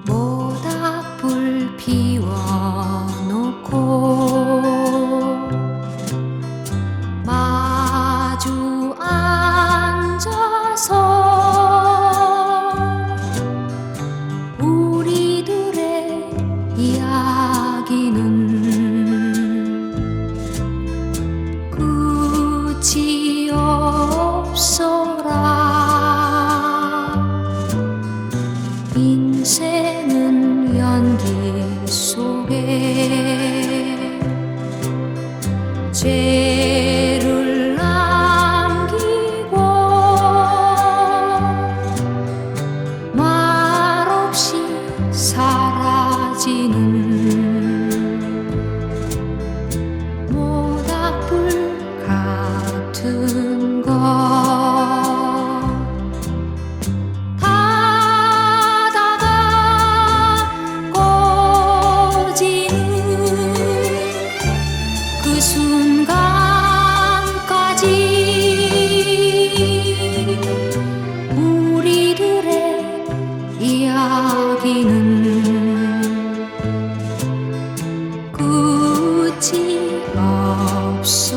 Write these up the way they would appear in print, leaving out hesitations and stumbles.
모닥불 피워놓고 마주 앉아서 우리들의 이야기는 끝이 없어라. 인생은 연기 속에 죄를 남기고 말없이 사라지는 모닥불 같은 것. 그 순간까지 우리들의 이야기는 끝이 없어라.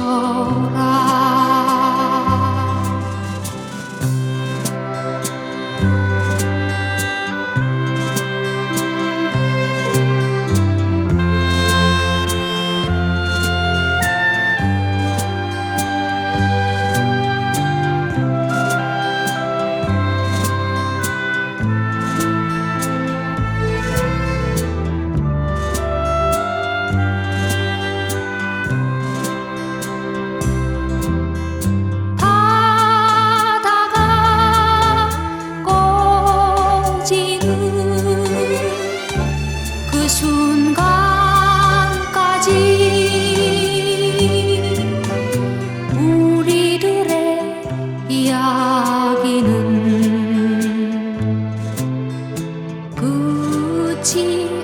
그 순간까지 우리들의 이야기는 끝이